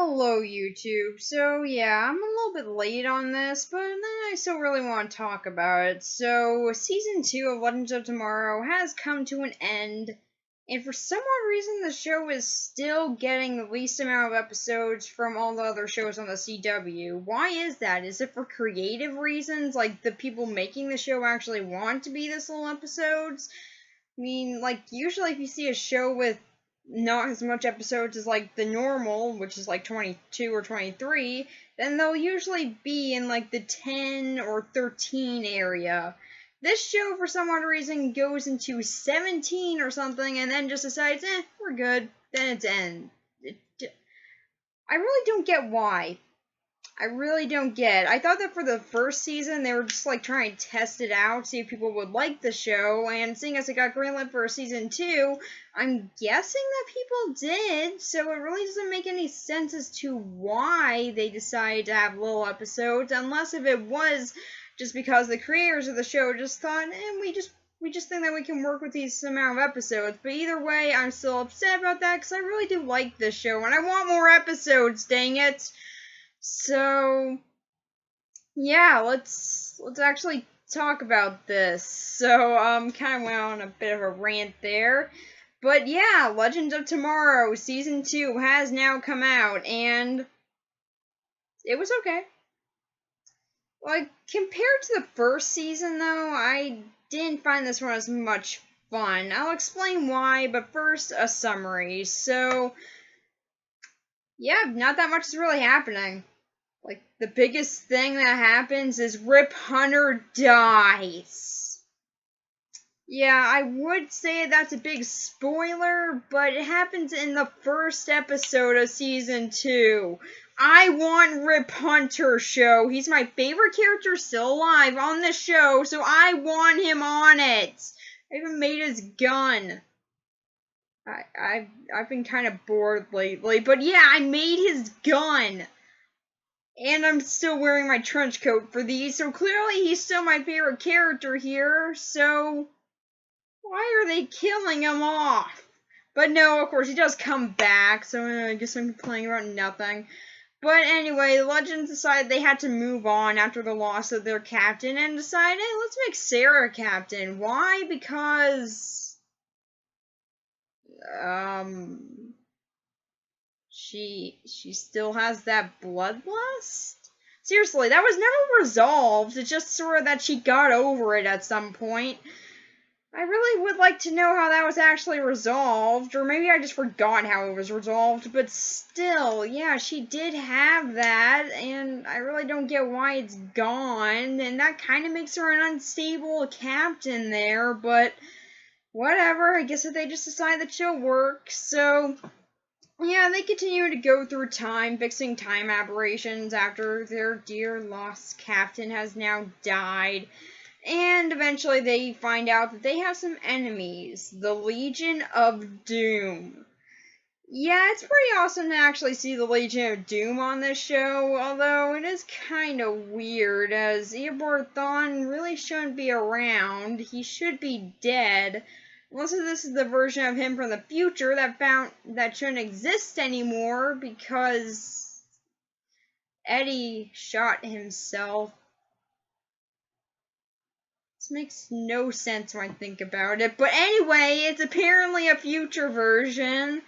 Hello, YouTube. So, yeah, I'm a little bit late on this, but I still really want to talk about it. So, Season 2 of Legends of Tomorrow has come to an end, and for some odd reason, the show is still getting the least amount of episodes from all the other shows on the CW. Why is that? Is it for creative reasons? Like, the people making the show actually want to be this little episodes? I mean, like, usually if you see a show with not as much episodes as like the normal, which is like 22 or 23, then they'll usually be in like the 10 or 13 area. This show, for some odd reason, goes into 17 or something and then just decides, we're good, then it's end. I really don't get why. I really don't get. I thought that for the first season, they were just like trying to test it out, see if people would like the show, and seeing as it got greenlit for season 2, I'm guessing that people did, so it really doesn't make any sense as to why they decided to have little episodes, unless if it was just because the creators of the show just thought, we just think that we can work with these amount of episodes. But either way, I'm still upset about that, because I really do like this show, and I want more episodes, dang it! So, yeah, let's actually talk about this. So, kind of went on a bit of a rant there. But yeah, Legends of Tomorrow Season 2 has now come out, and it was okay. Like, compared to the first season, though, I didn't find this one as much fun. I'll explain why, but first, a summary. So, yeah, not that much is really happening. Like, the biggest thing that happens is Rip Hunter dies. Yeah, I would say that's a big spoiler, but it happens in the first episode of Season 2. I want Rip Hunter show. He's my favorite character still alive on the show, so I want him on it. I even made his gun. I've been kind of bored lately, but yeah, I made his gun. And I'm still wearing my trench coat for these, so clearly he's still my favorite character here, so why are they killing him off? But no, of course, he does come back, so I guess I'm complaining about nothing. But anyway, Legends decided they had to move on after the loss of their captain and decided, hey, let's make Sarah captain. Why? Because she still has that bloodlust? Seriously, that was never resolved. It's just sort of that she got over it at some point. I really would like to know how that was actually resolved, or maybe I just forgot how it was resolved, but still, yeah, she did have that, and I really don't get why it's gone, and that kind of makes her an unstable captain there, but whatever, I guess if they just decide that she'll work, so yeah, they continue to go through time, fixing time aberrations after their dear lost captain has now died. And eventually they find out that they have some enemies, the Legion of Doom. Yeah, it's pretty awesome to actually see the Legion of Doom on this show, although it is kind of weird, as Eobard Thawne really shouldn't be around. He should be dead. Unless this is the version of him from the future that shouldn't exist anymore because Eddie shot himself. This makes no sense when I think about it. But anyway, it's apparently a future version.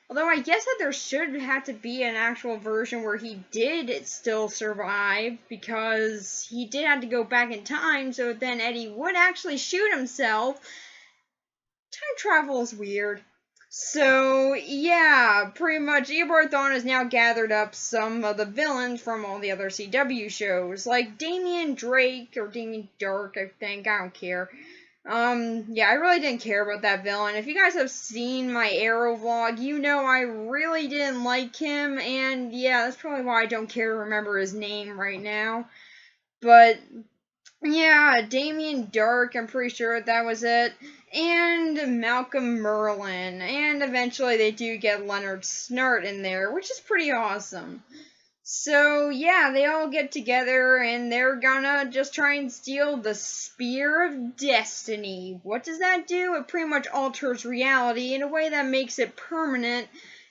Although I guess that there should have to be an actual version where he did still survive, because he did have to go back in time, so then Eddie would actually shoot himself. Time travel is weird. So, yeah, pretty much Eobard Thawne has now gathered up some of the villains from all the other CW shows, like Damien Drake, or Damien Dark, I think, I don't care. Yeah, I really didn't care about that villain. If you guys have seen my Arrow vlog, you know I really didn't like him, and yeah, that's probably why I don't care to remember his name right now. But yeah, Damien Dark, I'm pretty sure that was it. And Malcolm Merlyn. And eventually they do get Leonard Snart in there, which is pretty awesome. So, yeah, they all get together and they're gonna just try and steal the Spear of Destiny. What does that do? It pretty much alters reality in a way that makes it permanent.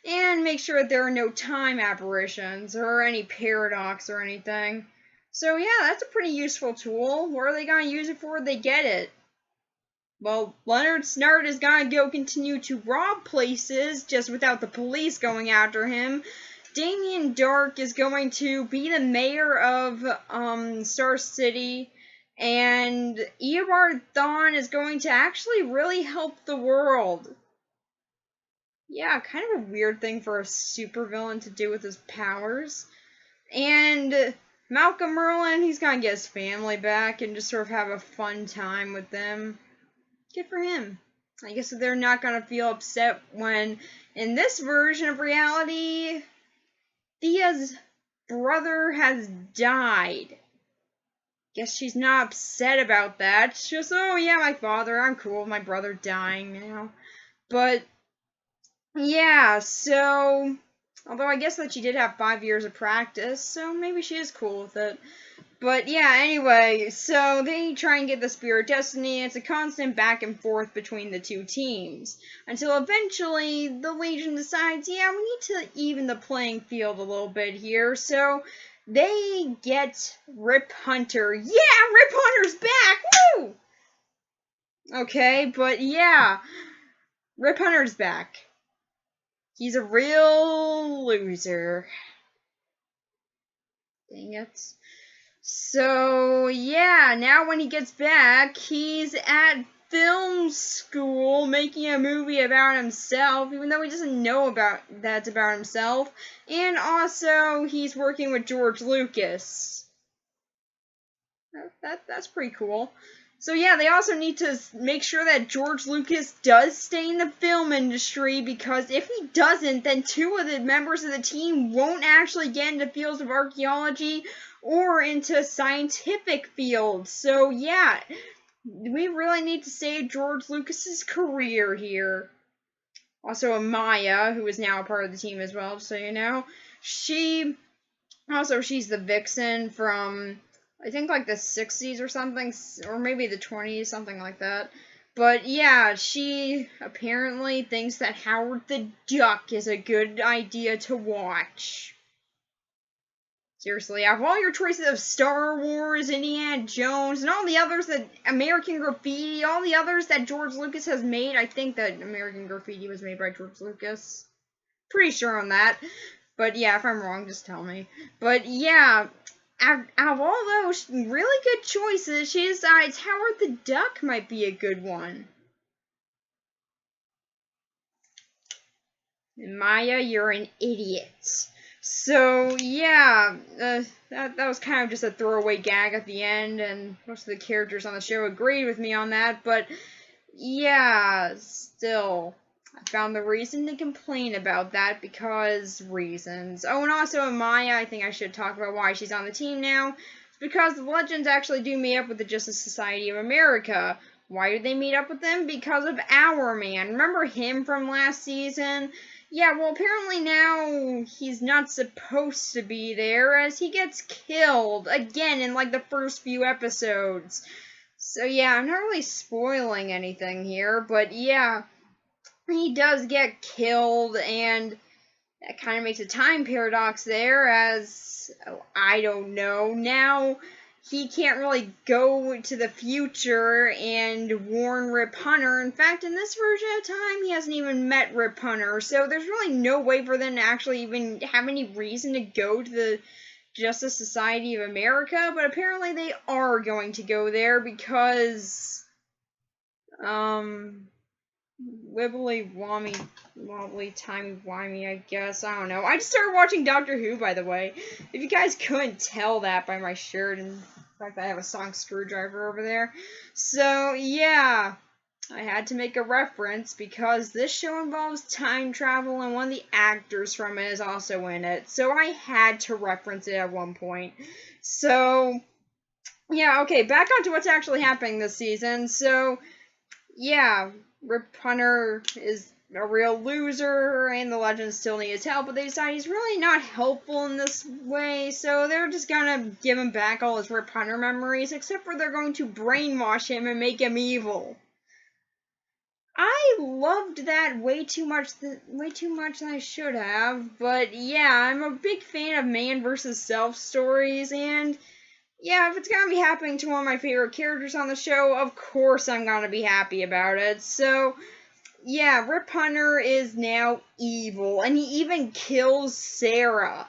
and make sure that there are no time apparitions or any paradox or anything. So yeah, that's a pretty useful tool. What are they going to use it for? They get it. Well, Leonard Snart is going to go continue to rob places just without the police going after him. Damien Darhk is going to be the mayor of Star City, and Eobard Thawne is going to actually really help the world. Yeah, kind of a weird thing for a supervillain to do with his powers. And Malcolm Merlyn, he's gonna get his family back and just sort of have a fun time with them. Good for him. I guess they're not gonna feel upset when, in this version of reality, Thea's brother has died. Guess she's not upset about that. She's just, oh yeah, my father, I'm cool with my brother dying now. But, yeah, so, although I guess that she did have 5 years of practice, so maybe she is cool with it. But yeah, anyway, so they try and get the Spear of Destiny. It's a constant back and forth between the two teams. Until eventually, the Legion decides, yeah, we need to even the playing field a little bit here. So they get Rip Hunter. Yeah, Rip Hunter's back! Woo! Okay, but yeah, Rip Hunter's back. He's a real loser. Dang it. So, yeah, now when he gets back, he's at film school making a movie about himself, even though he doesn't know that's about himself. And also, he's working with George Lucas. That's pretty cool. So yeah, they also need to make sure that George Lucas does stay in the film industry, because if he doesn't, then 2 of the members of the team won't actually get into fields of archaeology or into scientific fields. So yeah, we really need to save George Lucas's career here. Also, Amaya, who is now a part of the team as well, so you know, she's the Vixen from, I think, like the 60s or something, or maybe the 20s, something like that. But yeah, she apparently thinks that Howard the Duck is a good idea to watch. Seriously, out of all your choices of Star Wars, Indiana Jones, and all the others that American Graffiti, all the others that George Lucas has made, I think that American Graffiti was made by George Lucas. Pretty sure on that. But yeah, if I'm wrong, just tell me. But yeah, out of all those really good choices, she decides Howard the Duck might be a good one. Maya, you're an idiot. So yeah, that was kind of just a throwaway gag at the end, and most of the characters on the show agreed with me on that, but yeah, still, I found the reason to complain about that because reasons. Oh, and also Maya, I think I should talk about why she's on the team now. It's because the Legends actually do meet up with the Justice Society of America. Why do they meet up with them? Because of Hourman. Remember him from last season? Yeah, well, apparently now he's not supposed to be there, as he gets killed again in like the first few episodes. So yeah, I'm not really spoiling anything here, but yeah, he does get killed, and that kind of makes a time paradox there, as, I don't know, now he can't really go to the future and warn Rip Hunter. In fact, in this version of time, he hasn't even met Rip Hunter, so there's really no way for them to actually even have any reason to go to the Justice Society of America, but apparently they are going to go there because, wibbly wobbly timey wimey, I guess. I don't know. I just started watching Doctor Who, by the way. If you guys couldn't tell that by my shirt and the fact that I have a sonic screwdriver over there. So yeah, I had to make a reference because this show involves time travel and one of the actors from it is also in it. So I had to reference it at one point. So yeah, okay, back on to what's actually happening this season. So yeah, Rip Hunter is a real loser, and the Legends still need his help, but they decide he's really not helpful in this way, so they're just gonna give him back all his Rip Hunter memories, except for they're going to brainwash him and make him evil. I loved that way too much than I should have. But yeah, I'm a big fan of man versus self stories, and yeah, if it's gonna be happening to one of my favorite characters on the show, of course I'm gonna be happy about it. So yeah, Rip Hunter is now evil, and he even kills Sarah.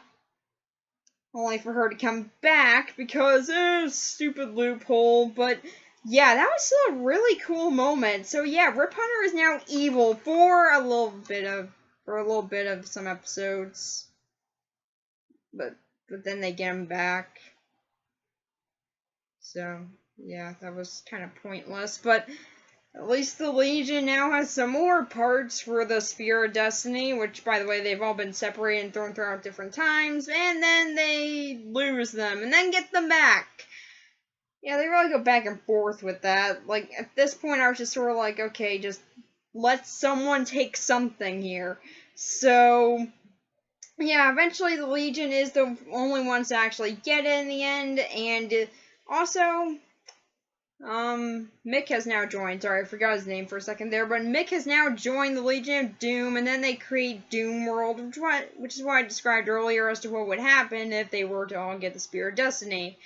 Only for her to come back because, stupid loophole, but yeah, that was still a really cool moment. So yeah, Rip Hunter is now evil for a little bit of some episodes. But then they get him back. So yeah, that was kind of pointless, but at least the Legion now has some more parts for the Sphere of Destiny, which, by the way, they've all been separated and thrown throughout different times, and then they lose them, and then get them back. Yeah, they really go back and forth with that. Like, at this point, I was just sort of like, okay, just let someone take something here. So, yeah, eventually the Legion is the only ones to actually get it in the end, and also, Mick has now joined. Sorry, I forgot his name for a second there, but Mick has now joined the Legion of Doom, and then they create Doom World, which is what I described earlier as to what would happen if they were to all get the Spear of Destiny.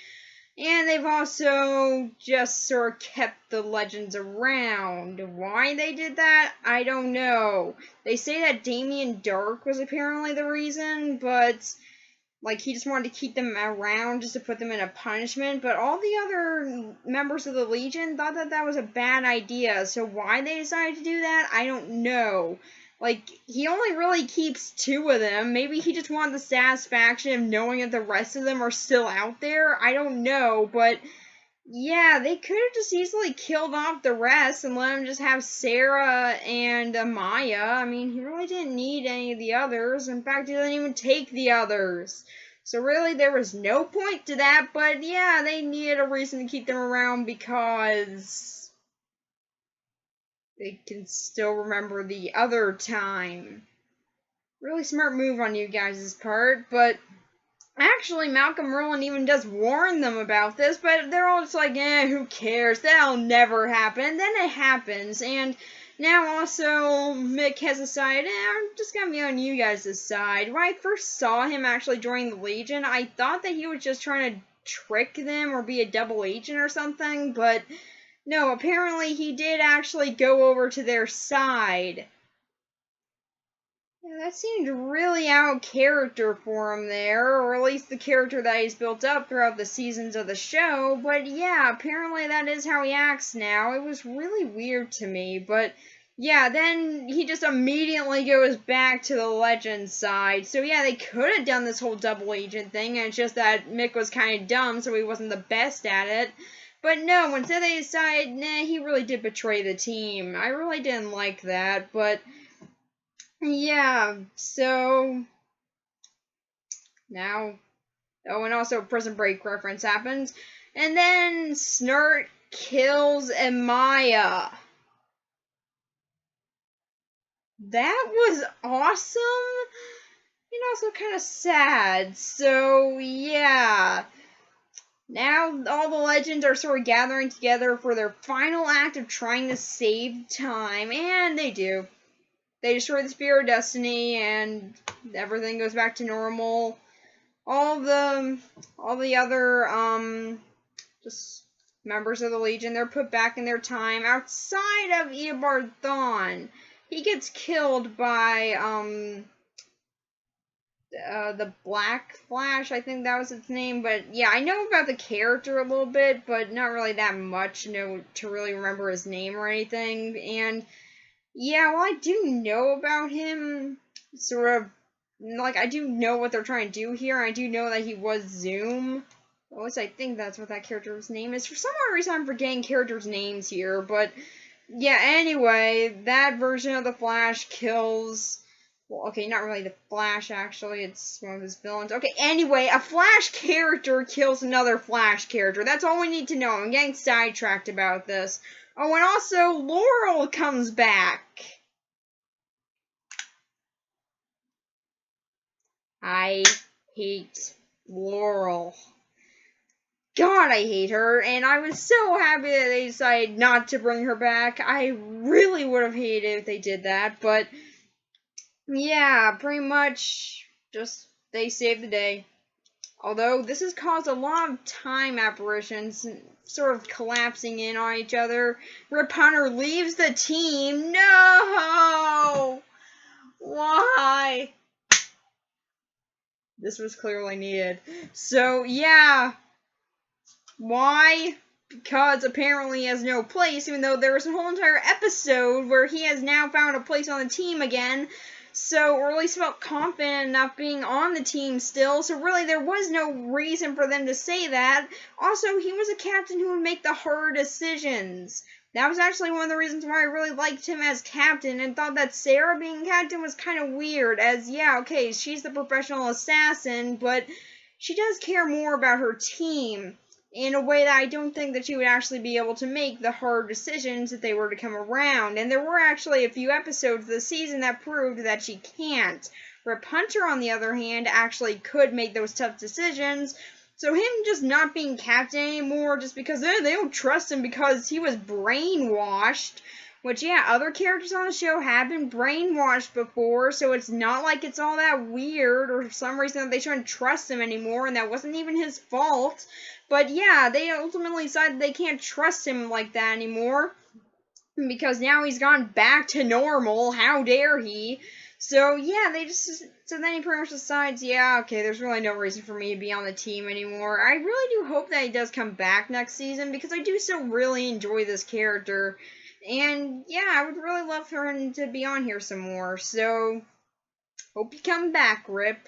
And they've also just sort of kept the legends around. Why they did that, I don't know. They say that Damien Dark was apparently the reason, but like, he just wanted to keep them around just to put them in a punishment, but all the other members of the Legion thought that that was a bad idea, so why they decided to do that, I don't know. Like, he only really keeps 2 of them. Maybe he just wanted the satisfaction of knowing that the rest of them are still out there. I don't know, but yeah, they could have just easily killed off the rest and let him just have Sarah and Maya. I mean, he really didn't need any of the others. In fact, he didn't even take the others. So really, there was no point to that, but yeah, they needed a reason to keep them around because they can still remember the other time. Really smart move on you guys' part, but actually, Malcolm Merlyn even does warn them about this, but they're all just like, who cares? That'll never happen. And then it happens, and now also Mick has decided, I'm just gonna be on you guys' side. When I first saw him actually join the Legion, I thought that he was just trying to trick them or be a double agent or something, but no, apparently he did actually go over to their side. Yeah, that seemed really out of character for him there, or at least the character that he's built up throughout the seasons of the show, but yeah, apparently that is how he acts now. It was really weird to me, but yeah, then he just immediately goes back to the Legends side. So yeah, they could have done this whole double agent thing, and it's just that Mick was kind of dumb, so he wasn't the best at it. But no, instead they decided, nah, he really did betray the team. I really didn't like that, but yeah, so now, oh, and also Prison Break reference happens, and then Snart kills Amaya. That was awesome, and also kind of sad. So yeah, now all the legends are sort of gathering together for their final act of trying to save time, and they do. They destroy the Spear of Destiny, and everything goes back to normal. All the other just members of the Legion, they're put back in their time outside of Eobard Thawne. He gets killed by the Black Flash, I think that was its name, but yeah, I know about the character a little bit, but not really that much, to really remember his name or anything. And yeah, well, I do know about him, sort of, like, I do know what they're trying to do here. I do know that he was Zoom. At least I think that's what that character's name is. For some odd reason, I'm forgetting characters' names here, but yeah, anyway, that version of the Flash kills, well, okay, not really the Flash, actually, it's one of his villains. Okay, anyway, a Flash character kills another Flash character. That's all we need to know. I'm getting sidetracked about this. Oh, and also, Laurel comes back. I hate Laurel. God, I hate her, and I was so happy that they decided not to bring her back. I really would have hated if they did that, but yeah, pretty much just they saved the day. Although this has caused a lot of time apparitions sort of collapsing in on each other. Rip Hunter leaves the team. No! Why? This was clearly needed. So, yeah. Why? Because apparently he has no place, even though there was a whole entire episode where he has now found a place on the team again. So, or at least felt confident enough being on the team still. So really, there was no reason for them to say that. Also, he was a captain who would make the hard decisions. That was actually one of the reasons why I really liked him as captain and thought that Sarah being captain was kind of weird. As, yeah, okay, she's the professional assassin, but she does care more about her team in a way that I don't think that she would actually be able to make the hard decisions if they were to come around. And there were actually a few episodes this season that proved that she can't. Rip Hunter, on the other hand, actually could make those tough decisions. So him just not being captain anymore just because they don't trust him because he was brainwashed. Which, yeah, other characters on the show have been brainwashed before, so it's not like it's all that weird or for some reason that they shouldn't trust him anymore, and that wasn't even his fault. But yeah, they ultimately decided they can't trust him like that anymore because now he's gone back to normal. How dare he? So yeah, so then he pretty much decides, yeah, okay, there's really no reason for me to be on the team anymore. I really do hope that he does come back next season because I do still really enjoy this character. And yeah, I would really love for him to be on here some more. So hope you come back, Rip.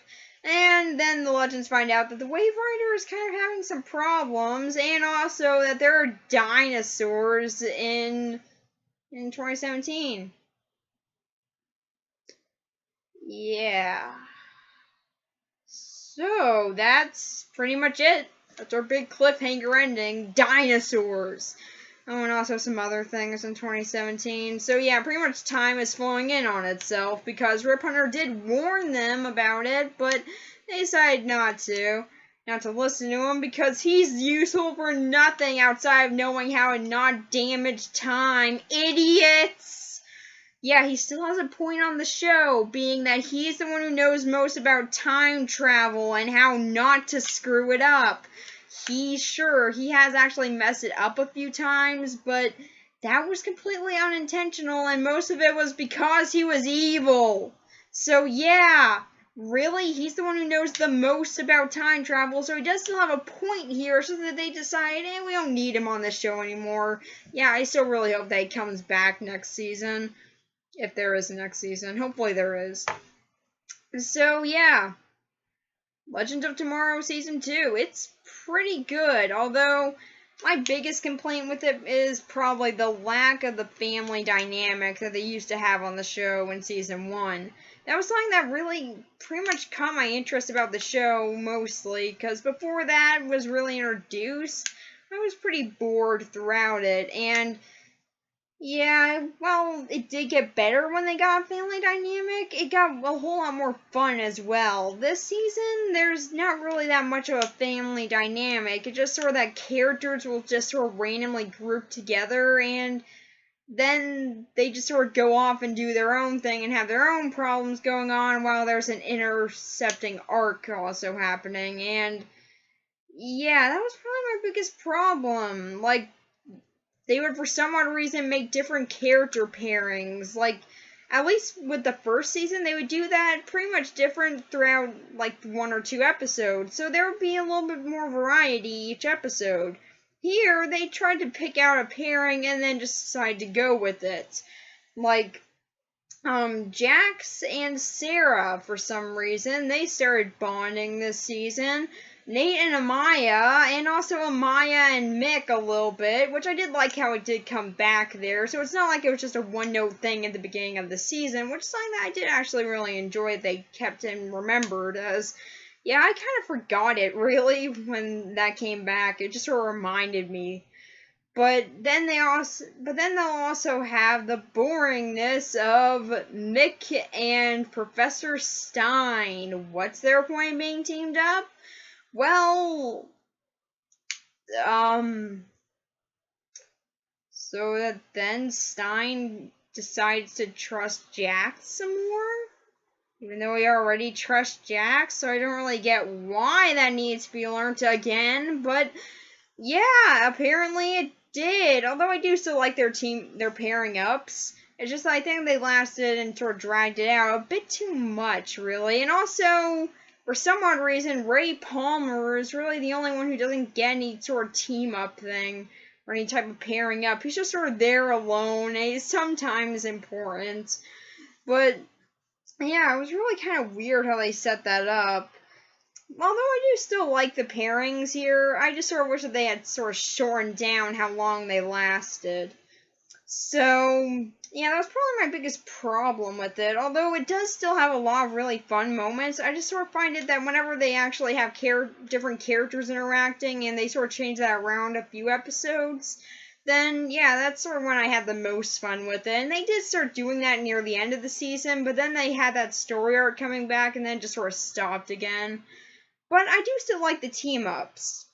And then the Legends find out that the Wave Rider is kind of having some problems, and also that there are dinosaurs in 2017. Yeah. So, that's pretty much it. That's our big cliffhanger ending. Dinosaurs. Oh, and also some other things in 2017. So yeah, pretty much time is flowing in on itself because Rip Hunter did warn them about it, but they decided not to listen to him because he's useful for nothing outside of knowing how to not damage time. Idiots! Yeah, he still has a point on the show, being that he's the one who knows most about time travel and how not to screw it up. He has actually messed it up a few times, but that was completely unintentional, and most of it was because he was evil. So yeah, really, he's the one who knows the most about time travel, so he does still have a point here, so that they decide, we don't need him on this show anymore. Yeah, I still really hope that he comes back next season, if there is a next season. Hopefully there is. So yeah. Legend of Tomorrow Season 2. It's pretty good, although my biggest complaint with it is probably the lack of the family dynamic that they used to have on the show in Season 1. That was something that really pretty much caught my interest about the show, mostly, because before that was really introduced, I was pretty bored throughout it, and yeah, well, it did get better when they got family dynamic. It got a whole lot more fun as well. This season, there's not really that much of a family dynamic. It just sort of that characters will just sort of randomly group together, and then they just sort of go off and do their own thing and have their own problems going on while there's an intercepting arc also happening. And yeah, that was probably my biggest problem. Like, they would, for some odd reason, make different character pairings. Like, at least with the first season, they would do that pretty much different throughout, like, 1 or 2 episodes. So there would be a little bit more variety each episode. Here, they tried to pick out a pairing and then just decided to go with it. Like, Jax and Sarah, for some reason, they started bonding this season. Nate and Amaya, and also Amaya and Mick a little bit, which I did like how it did come back there, so it's not like it was just a one-note thing at the beginning of the season, which is something that I did actually really enjoy that they kept and remembered, as, yeah, I kind of forgot it, really, when that came back. It just sort of reminded me. But then they'll also have the boringness of Mick and Professor Stein. What's their point in being teamed up? Well, So that then Stein decides to trust Jax some more? Even though we already trust Jax, so I don't really get why that needs to be learned again, but yeah, apparently it did. Although I do still like their pairing ups. It's just I think they lasted and sort of dragged it out a bit too much, really. And also, for some odd reason, Ray Palmer is really the only one who doesn't get any sort of team up thing or any type of pairing up. He's just sort of there alone, and he's sometimes important. But yeah, it was really kind of weird how they set that up. Although I do still like the pairings here, I just sort of wish that they had sort of shortened down how long they lasted. So, yeah, that was probably my biggest problem with it. Although it does still have a lot of really fun moments, I just sort of find it that whenever they actually have different characters interacting and they sort of change that around a few episodes, then yeah, that's sort of when I had the most fun with it. And they did start doing that near the end of the season, but then they had that story arc coming back and then just sort of stopped again. But I do still like the team-ups.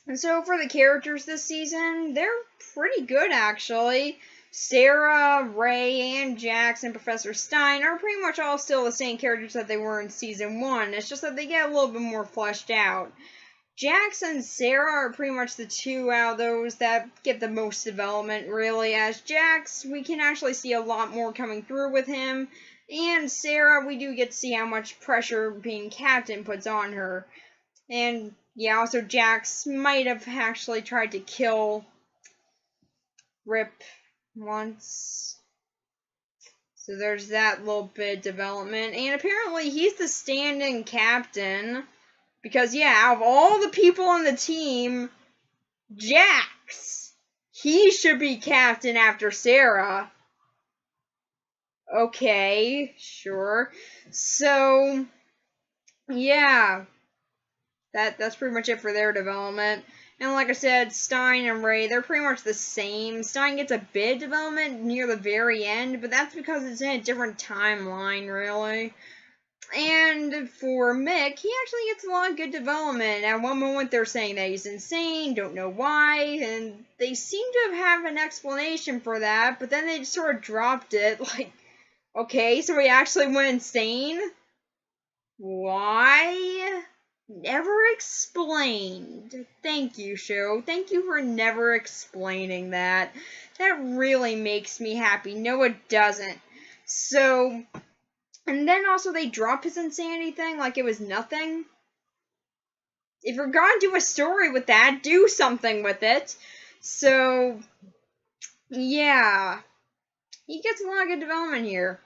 And so for the characters this season, they're pretty good, actually. Sarah, Ray, and Jax, and Professor Stein are pretty much all still the same characters that they were in Season 1. It's just that they get a little bit more fleshed out. Jax and Sarah are pretty much the two out of those that get the most development, really. As Jax, we can actually see a lot more coming through with him. And Sarah, we do get to see how much pressure being captain puts on her. And, yeah, also Jax might have actually tried to kill Rip once. So there's that little bit of development. And apparently he's the stand-in captain. Because, yeah, out of all the people on the team, Jax, he should be captain after Sarah. Okay, sure. So, yeah, that's pretty much it for their development. And like I said, Stein and Ray, they're pretty much the same. Stein gets a bit of development near the very end, but that's because it's in a different timeline, really. And for Mick, he actually gets a lot of good development. At one moment, they're saying that he's insane, don't know why, and they seem to have an explanation for that, but then they just sort of dropped it, like, okay, so he actually went insane? Why? Never explained. Thank you, show. Thank you for never explaining that. That really makes me happy. No, it doesn't. So, and then also they drop his insanity thing like it was nothing. If you're gonna do a story with that, do something with it. So, yeah. He gets a lot of good development here.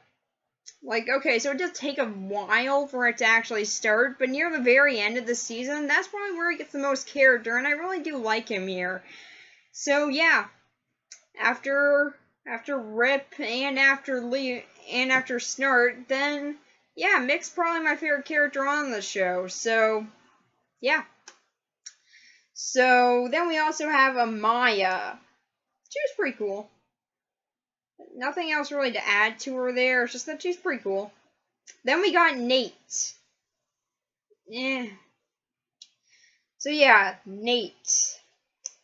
Like, okay, so it does take a while for it to actually start, but near the very end of the season, that's probably where he gets the most character, and I really do like him here. So, yeah. After Rip and after Lee and after Snart, then, yeah, Mick's probably my favorite character on the show, so, yeah. So, then we also have Amaya. She was pretty cool. Nothing else really to add to her there, it's just that she's pretty cool. Then we got Nate. So yeah, Nate.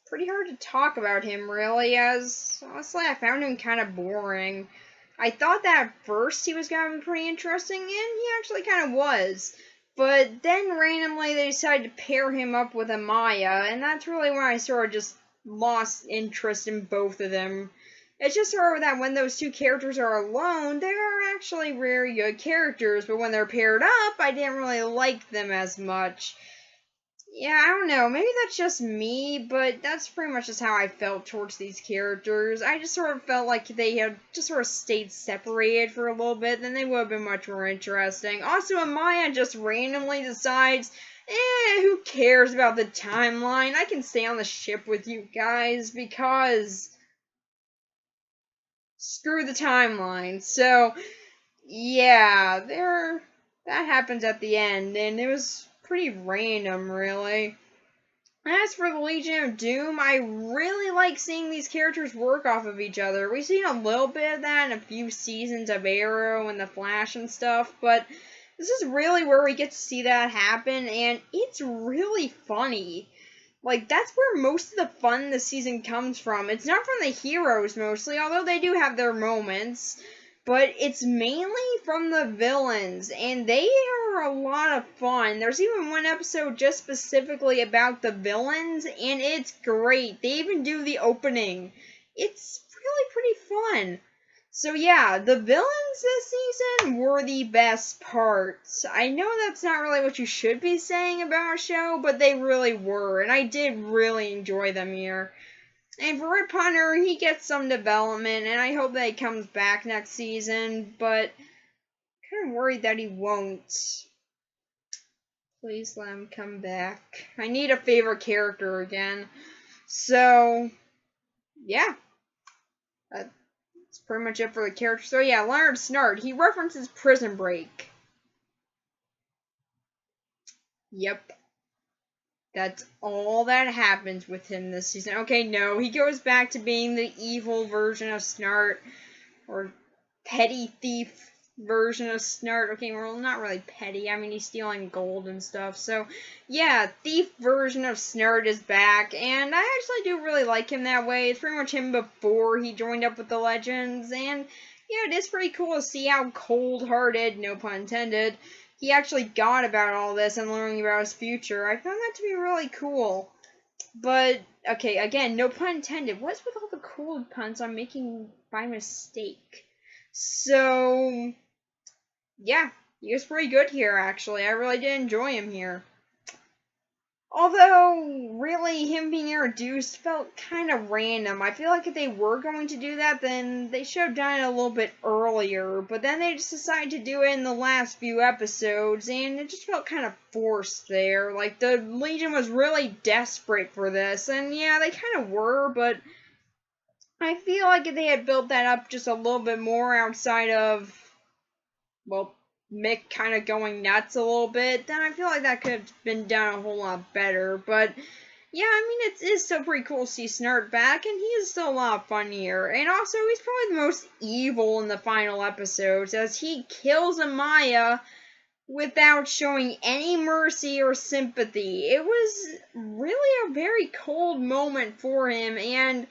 Pretty hard to talk about him, really, as, honestly, I found him kind of boring. I thought that at first he was going to be pretty interesting, and he actually kind of was. But then randomly they decided to pair him up with Amaya, and that's really when I sort of just lost interest in both of them. It's just sort of that when those two characters are alone, they are actually very good characters, but when they're paired up, I didn't really like them as much. Yeah, I don't know, maybe that's just me, but that's pretty much just how I felt towards these characters. I just sort of felt like they had just sort of stayed separated for a little bit, then they would have been much more interesting. Also, Amaya just randomly decides, who cares about the timeline? I can stay on the ship with you guys, because screw the timeline. So, yeah, that happens at the end, and it was pretty random, really. As for the Legion of Doom, I really like seeing these characters work off of each other. We've seen a little bit of that in a few seasons of Arrow and The Flash and stuff, but this is really where we get to see that happen, and it's really funny. Like, that's where most of the fun this season comes from. It's not from the heroes mostly, although they do have their moments, but it's mainly from the villains, and they are a lot of fun. There's even one episode just specifically about the villains, and it's great. They even do the opening. It's really pretty fun. So yeah, the villains this season were the best parts. I know that's not really what you should be saying about a show, but they really were, and I did really enjoy them here. And for Rip Hunter, he gets some development, and I hope that he comes back next season, but I'm kind of worried that he won't. Please let him come back. I need a favorite character again. So, yeah. That's pretty much it for the character. So yeah, Leonard Snart, he references Prison Break. Yep. That's all that happens with him this season. Okay, no, he goes back to being the evil version of Snart, or petty thief version of Snart. Okay, well, not really petty. I mean, he's stealing gold and stuff. So, yeah, thief version of Snart is back, and I actually do really like him that way. It's pretty much him before he joined up with the Legends, and yeah, it is pretty cool to see how cold-hearted, no pun intended, he actually got about all this and learning about his future. I found that to be really cool. But, okay, again, no pun intended. What's with all the cool puns I'm making by mistake? So, yeah, he was pretty good here, actually. I really did enjoy him here. Although, really, him being introduced felt kind of random. I feel like if they were going to do that, then they should have done it a little bit earlier. But then they just decided to do it in the last few episodes, and it just felt kind of forced there. Like, the Legion was really desperate for this, and yeah, they kind of were, but I feel like if they had built that up just a little bit more outside of, well, Mick kind of going nuts a little bit, then I feel like that could have been done a whole lot better. But yeah, I mean, it is still pretty cool to see Snart back, and he is still a lot of fun here. And also, he's probably the most evil in the final episodes, as he kills Amaya without showing any mercy or sympathy. It was really a very cold moment for him, and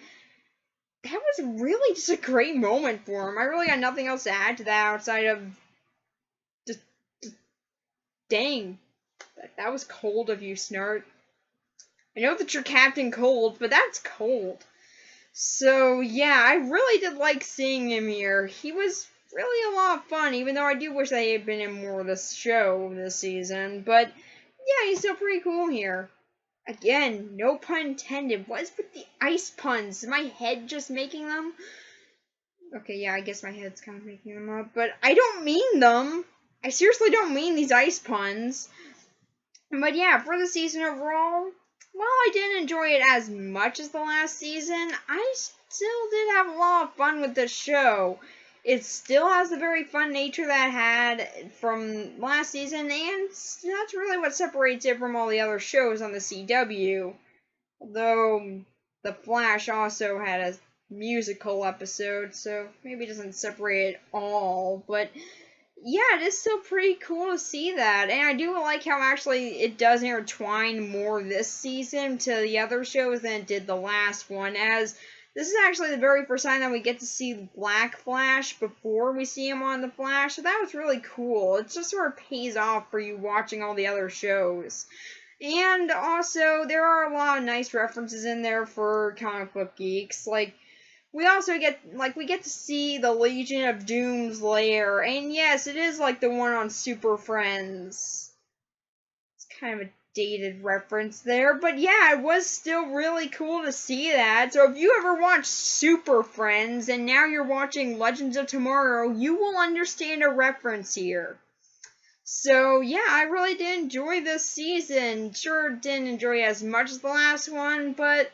that was really just a great moment for him. I really got nothing else to add to that outside of dang, that was cold of you, Snart. I know that you're Captain Cold, but that's cold. So, yeah, I really did like seeing him here. He was really a lot of fun, even though I do wish that he had been in more of this show this season. But, yeah, he's still pretty cool here. Again, no pun intended. What's with the ice puns? Is my head just making them? Okay, yeah, I guess my head's kind of making them up, but I don't mean them. I seriously don't mean these ice puns. But yeah, for the season overall, while I didn't enjoy it as much as the last season, I still did have a lot of fun with the show. It still has the very fun nature that it had from last season, and that's really what separates it from all the other shows on the CW. Although, The Flash also had a musical episode, so maybe it doesn't separate it all, but yeah, it is still pretty cool to see that, and I do like how actually it does intertwine more this season to the other shows than it did the last one, as this is actually the very first time that we get to see Black Flash before we see him on The Flash, so that was really cool. It just sort of pays off for you watching all the other shows. And also, there are a lot of nice references in there for comic book geeks, like, we also get to see the Legion of Doom's lair, and yes, it is like the one on Super Friends. It's kind of a dated reference there, but yeah, it was still really cool to see that. So if you ever watched Super Friends, and now you're watching Legends of Tomorrow, you will understand a reference here. So yeah, I really did enjoy this season. Sure didn't enjoy it as much as the last one, but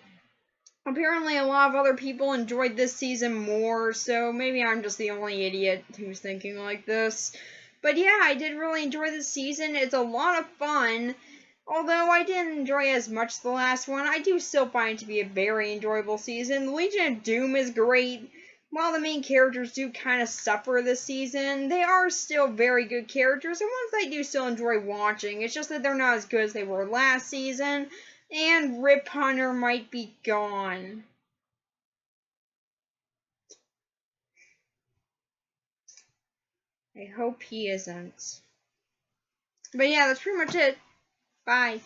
apparently a lot of other people enjoyed this season more, so maybe I'm just the only idiot who's thinking like this. But yeah, I did really enjoy this season. It's a lot of fun. Although I didn't enjoy as much as the last one, I do still find it to be a very enjoyable season. The Legion of Doom is great. While the main characters do kind of suffer this season, they are still very good characters, and ones I do still enjoy watching. It's just that they're not as good as they were last season. And Rip Hunter might be gone. I hope he isn't. But yeah, that's pretty much it. Bye.